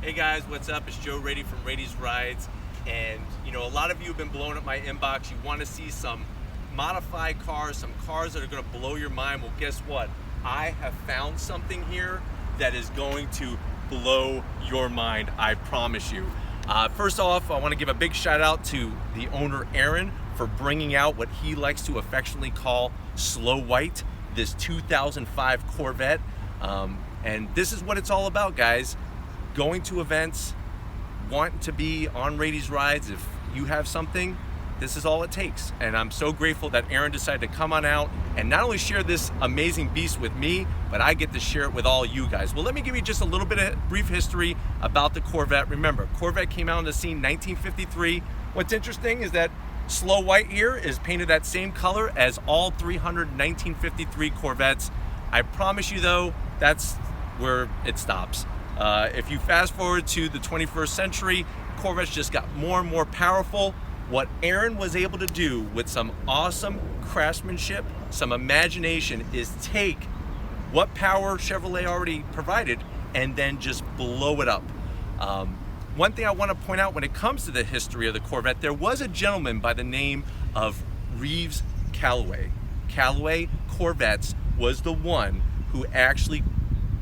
Hey guys, what's up? It's Joe Raiti from Radi's Rides, and you know, a lot of you have been blowing up my inbox. You want to see some modified cars, some cars that are going to blow your mind. Well, guess what? I have found something here that is going to blow your mind, I promise you. First off, I want to give a big shout out to the owner, Aaron, for bringing out what he likes to affectionately call Slow White, this 2005 Corvette. And this is what it's all about, guys. Going to events, wanting to be on Radi's Rides. If you have something, this is all it takes. And I'm so grateful that Aaron decided to come on out and not only share this amazing beast with me, but I get to share it with all you guys. Well, let me give you just a little bit of brief history about the Corvette. Remember, Corvette came out on the scene 1953. What's interesting is that Slow White here is painted that same color as all 300 1953 Corvettes. I promise you though, that's where it stops. If you fast forward to the 21st century, Corvettes just got more and more powerful. What Aaron was able to do with some awesome craftsmanship, some imagination, is take what power Chevrolet already provided and then just blow it up. One thing I want to point out when it comes to the history of the Corvette, there was a gentleman by the name of Reeves Callaway. Callaway Corvettes was the one who actually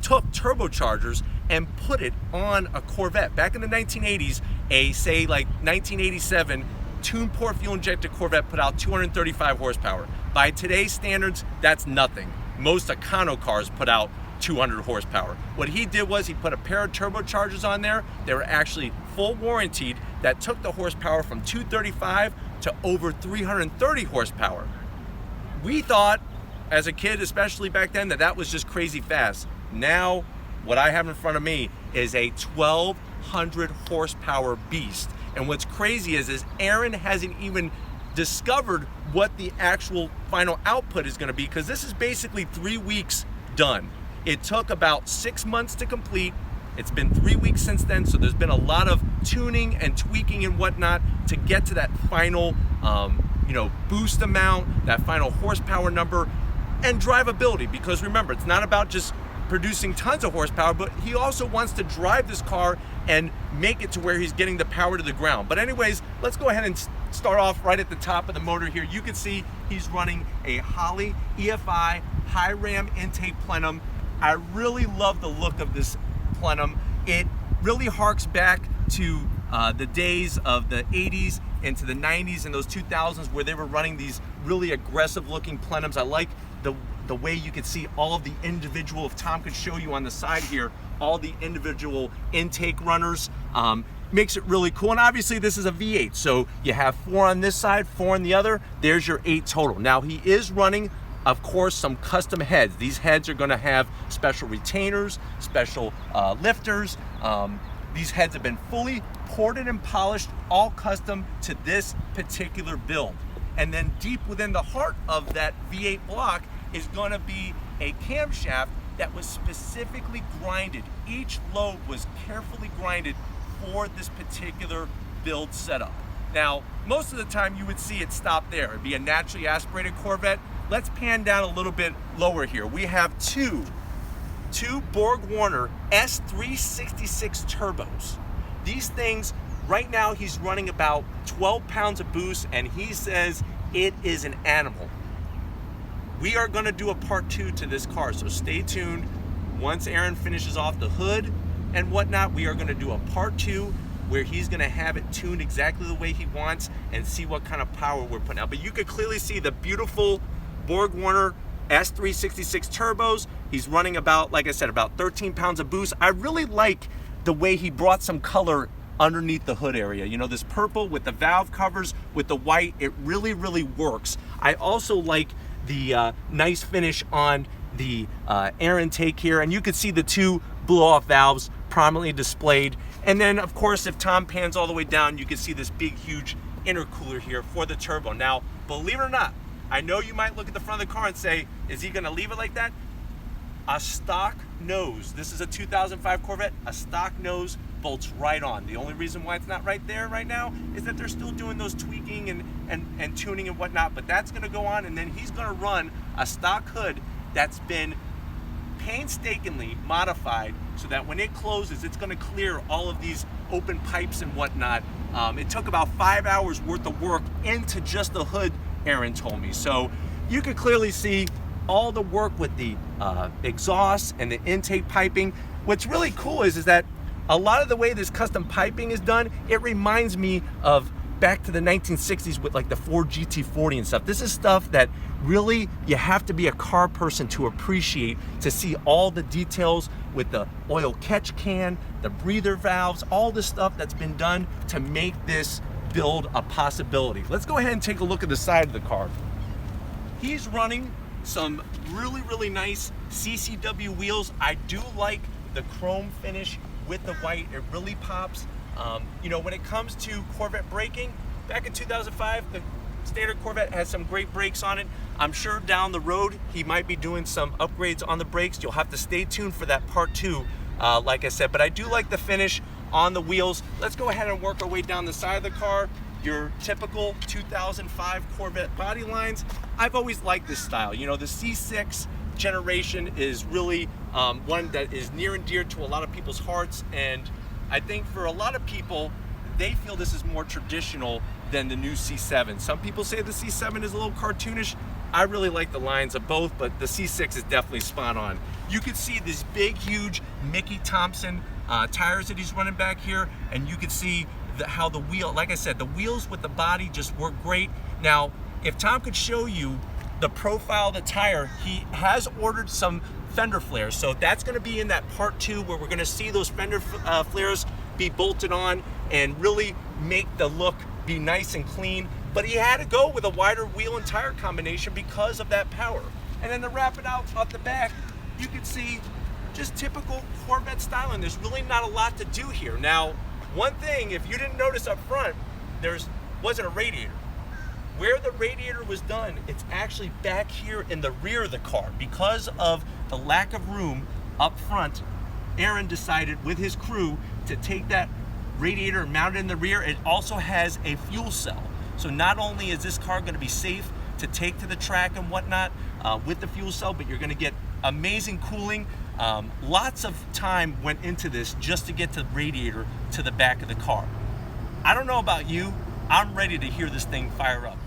took turbochargers and put it on a Corvette. Back in the 1980s, say like 1987, tuned port fuel injected Corvette put out 235 horsepower. By today's standards, that's nothing. Most Econo cars put out 200 horsepower. What he did was he put a pair of turbochargers on there. They were actually full warranted that took the horsepower from 235 to over 330 horsepower. We thought, as a kid, especially back then, that was just crazy fast. Now, what I have in front of me is a 1,200 horsepower beast. And what's crazy is Aaron hasn't even discovered what the actual final output is going to be, because this is basically 3 weeks done. It took about 6 months to complete. It's been 3 weeks since then, so there's been a lot of tuning and tweaking and whatnot to get to that final boost amount, that final horsepower number, and drivability. Because remember, it's not about just producing tons of horsepower, but he also wants to drive this car and make it to where he's getting the power to the ground. But anyways, let's go ahead and start off right at the top of the motor here. You can see he's running a Holley EFI high ram intake plenum. I really love the look of this plenum. It really harks back to the days of the 80s into the 90s and those 2000s where they were running these really aggressive looking plenums. I like the way you can see all of the individual, if Tom could show you on the side here, all the individual intake runners. Makes it really cool. And obviously this is a V8, so you have 4 on this side, 4 on the other. There's your 8 total. Now he is running, of course, some custom heads. These heads are going to have special retainers, special lifters. These heads have been fully ported and polished, all custom to this particular build. And then deep within the heart of that V8 block is going to be a camshaft that was specifically grinded. Each lobe was carefully grinded for this particular build setup. Now, most of the time you would see it stop there. It'd be a naturally aspirated Corvette. Let's pan down a little bit lower here. We have two Borg-Warner S366 turbos. These things, right now he's running about 12 pounds of boost, and he says it is an animal. We are gonna do a part 2 to this car, so stay tuned. Once Aaron finishes off the hood and whatnot, we are gonna do a part 2 where he's gonna have it tuned exactly the way he wants and see what kind of power we're putting out. But you could clearly see the beautiful Borg-Warner S366 turbos. He's running about, like I said, about 13 pounds of boost. I really like the way he brought some color underneath the hood area. You know, this purple with the valve covers, with the white, it really, really works. I also like the nice finish on the air intake here, and you can see the 2 blow-off valves prominently displayed. And then, of course, if Tom pans all the way down, you can see this big, huge intercooler here for the turbo. Now, believe it or not, I know you might look at the front of the car and say, is he gonna leave it like that? A stock nose, this is a 2005 Corvette, a stock nose bolts right on. The only reason why it's not right there right now is that they're still doing those tweaking and tuning and whatnot, but that's gonna go on, and then he's gonna run a stock hood that's been painstakingly modified so that when it closes, it's going to clear all of these open pipes and whatnot. It took about 5 hours worth of work into just the hood, Aaron told me. So you can clearly see all the work with the exhaust and the intake piping. What's really cool is that a lot of the way this custom piping is done, it reminds me of back to the 1960s with like the Ford GT40 and stuff. This is stuff that really you have to be a car person to appreciate, to see all the details with the oil catch can, the breather valves, all the stuff that's been done to make this build a possibility. Let's go ahead and take a look at the side of the car. He's running some really nice CCW wheels. I do like the chrome finish with the white. It really pops. You know, when it comes to Corvette braking, back in 2005, the standard Corvette has some great brakes on it. I'm sure down the road, he might be doing some upgrades on the brakes. You'll have to stay tuned for that part 2, like I said, but I do like the finish on the wheels. Let's go ahead and work our way down the side of the car. Your typical 2005 Corvette body lines. I've always liked this style. You know, the C6 generation is really one that is near and dear to a lot of people's hearts, and I think for a lot of people, they feel this is more traditional than the new C7. Some people say the C7 is a little cartoonish. I really like the lines of both, but the C6 is definitely spot on. You can see this big, huge Mickey Thompson tires that he's running back here, and you can see how the wheel, like I said, the wheels with the body just work great. Now, if Tom could show you the profile of the tire, he has ordered some fender flares, so that's going to be in that part 2 where we're going to see those fender flares be bolted on and really make the look be nice and clean. But he had to go with a wider wheel and tire combination because of that power. And then to wrap it out off the back, you can see just typical Corvette styling. There's really not a lot to do here. Now, one thing, if you didn't notice up front, wasn't a radiator. Where the radiator was done, it's actually back here in the rear of the car. Because of the lack of room up front, Aaron decided with his crew to take that radiator and mount it in the rear. It also has a fuel cell. So not only is this car going to be safe to take to the track and whatnot with the fuel cell, but you're going to get amazing cooling. Lots of time went into this just to get the radiator to the back of the car. I don't know about you, I'm ready to hear this thing fire up.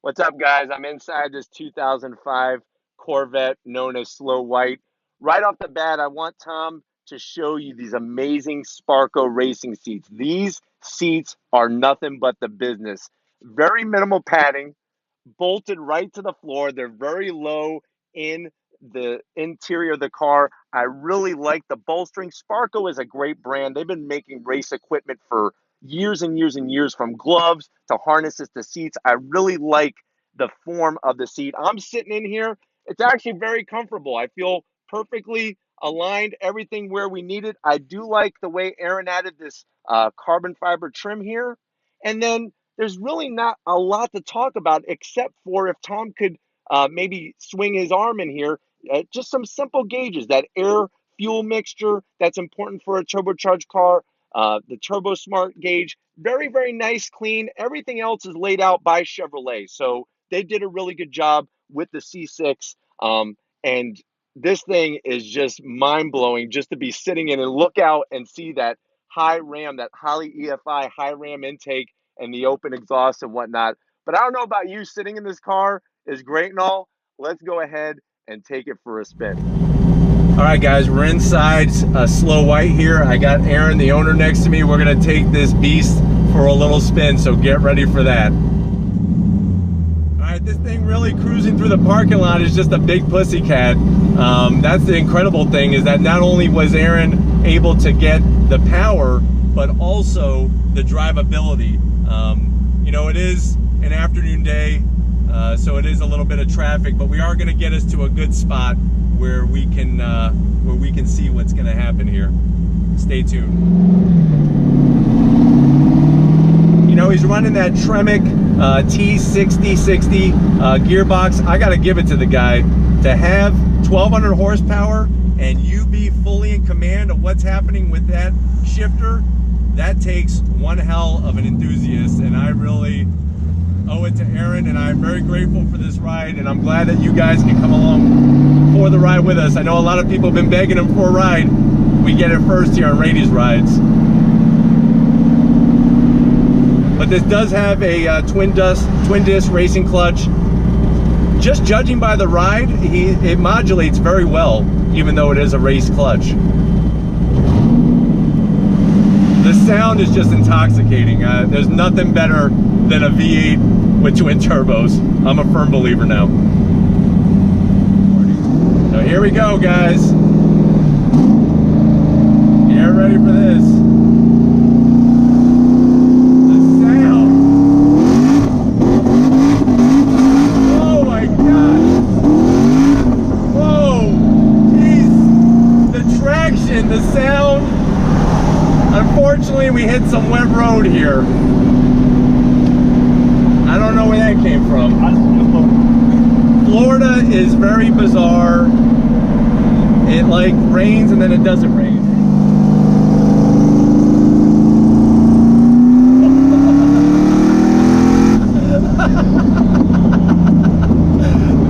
What's up, guys? I'm inside this 2005 Corvette known as Slow White. Right off the bat, I want Tom to show you these amazing Sparco racing seats. These seats are nothing but the business. Very minimal padding, bolted right to the floor. They're very low in the interior of the car. I really like the bolstering. Sparco is a great brand. They've been making race equipment for years and years and years, from gloves to harnesses to seats. I really like the form of the seat. I'm sitting in here. It's actually very comfortable. I feel perfectly aligned, everything where we need it. I do like the way Aaron added this carbon fiber trim here. And then there's really not a lot to talk about, except for if Tom could maybe swing his arm in here, just some simple gauges, that air fuel mixture that's important for a turbocharged car, the Turbo Smart gauge, very nice, clean. Everything else is laid out by Chevrolet. So they did a really good job with the C6. And this thing is just mind-blowing just to be sitting in and look out and see that high ram, that Holley EFI high ram intake and the open exhaust and whatnot. But I don't know about you, sitting in this car is great and all. Let's go ahead and take it for a spin. All right, guys, we're inside Slow White here. I got Aaron, the owner, next to me. We're gonna take this beast for a little spin, so get ready for that. All right, this thing really cruising through the parking lot is just a big pussycat. That's the incredible thing, is that not only was Aaron able to get the power, but also the drivability. You know, it is an afternoon day, so it is a little bit of traffic, but we are gonna get us to a good spot where we can see what's going to happen here. Stay tuned. know, he's running that Tremec T6060 gearbox. I gotta give it to the guy. To have 1200 horsepower and you be fully in command of what's happening with that shifter, that takes one hell of an enthusiast, and I really owe it to Aaron, and I'm very grateful for this ride, and I'm glad that you guys can come along for the ride with us. I know a lot of people have been begging him for a ride. We get it first here on Radi's Rides. But this does have a twin disc racing clutch. Just judging by the ride, it modulates very well, even though it is a race clutch. The sound is just intoxicating. There's nothing better than a V8 with twin turbos. I'm a firm believer now. So here we go, guys. Get ready for this. The sound, unfortunately we hit some wet road here. I don't know where that came from. Florida is very bizarre. It like rains and then it doesn't rain.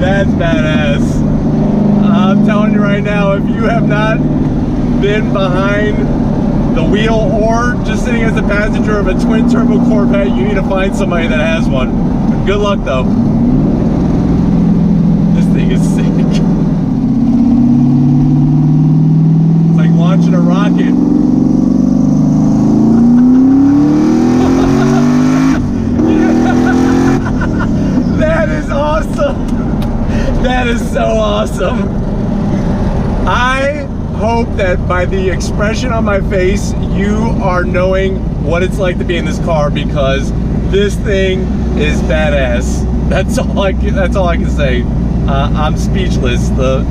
That's badass. I'm telling you right now, if you have not been behind the wheel or just sitting as a passenger of a twin turbo Corvette, you need to find somebody that has one. Good luck though. This thing is sick. It's like launching a rocket. That is awesome. That is so awesome. I hope that by the expression on my face, you are knowing what it's like to be in this car, because this thing is badass. That's all I can say. I'm speechless. The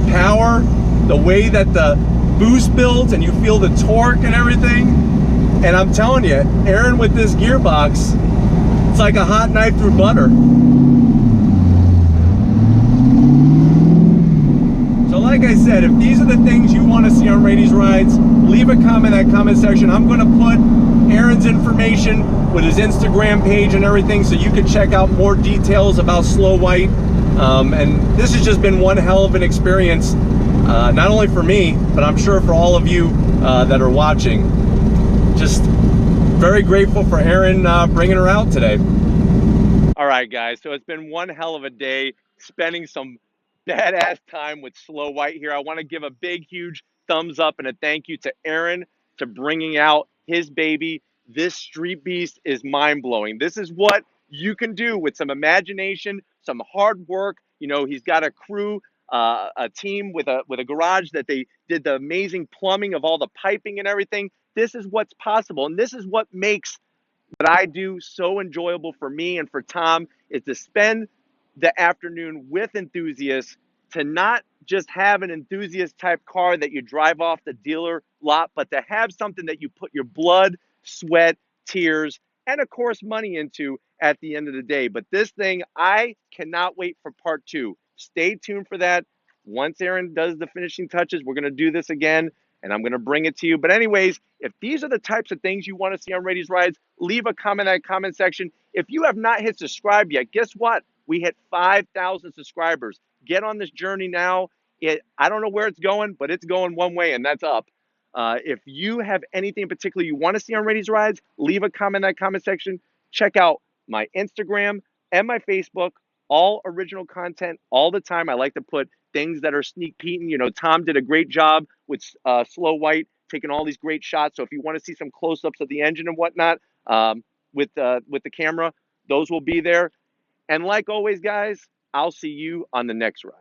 power, the way that the boost builds, and you feel the torque and everything. And I'm telling you, Aaron with this gearbox, it's like a hot knife through butter. Like I said, if these are the things you want to see on Radi's Rides, leave a comment in that comment section. I'm going to put Aaron's information with his Instagram page and everything, so you can check out more details about Slow White. And this has just been one hell of an experience, not only for me, but I'm sure for all of you that are watching. Just very grateful for Aaron bringing her out today. All right, guys, so it's been one hell of a day spending some badass time with Slow White here. I want to give a big, huge thumbs up and a thank you to Aaron to bringing out his baby. This street beast is mind-blowing. This is what you can do with some imagination, some hard work. You know, he's got a crew, a team with a garage that they did the amazing plumbing of all the piping and everything. This is what's possible, and this is what makes what I do so enjoyable for me and for Tom, is to spend the afternoon with enthusiasts, to not just have an enthusiast type car that you drive off the dealer lot, but to have something that you put your blood, sweat, tears, and of course money into at the end of the day. But this thing, I cannot wait for part 2. Stay tuned for that. Once Aaron does the finishing touches, we're going to do this again, and I'm going to bring it to you. But anyways, if these are the types of things you want to see on Radi's Rides, leave a comment in that comment section. If you have not hit subscribe yet, guess what? We hit 5,000 subscribers. Get on this journey now. I don't know where it's going, but it's going one way, and that's up. If you have anything in particular you want to see on Radi's Rides, leave a comment in that comment section. Check out my Instagram and my Facebook. All original content all the time. I like to put things that are sneak peeking. You know, Tom did a great job with Slow White, taking all these great shots. So if you want to see some close-ups of the engine and whatnot with the camera, those will be there. And like always, guys, I'll see you on the next ride.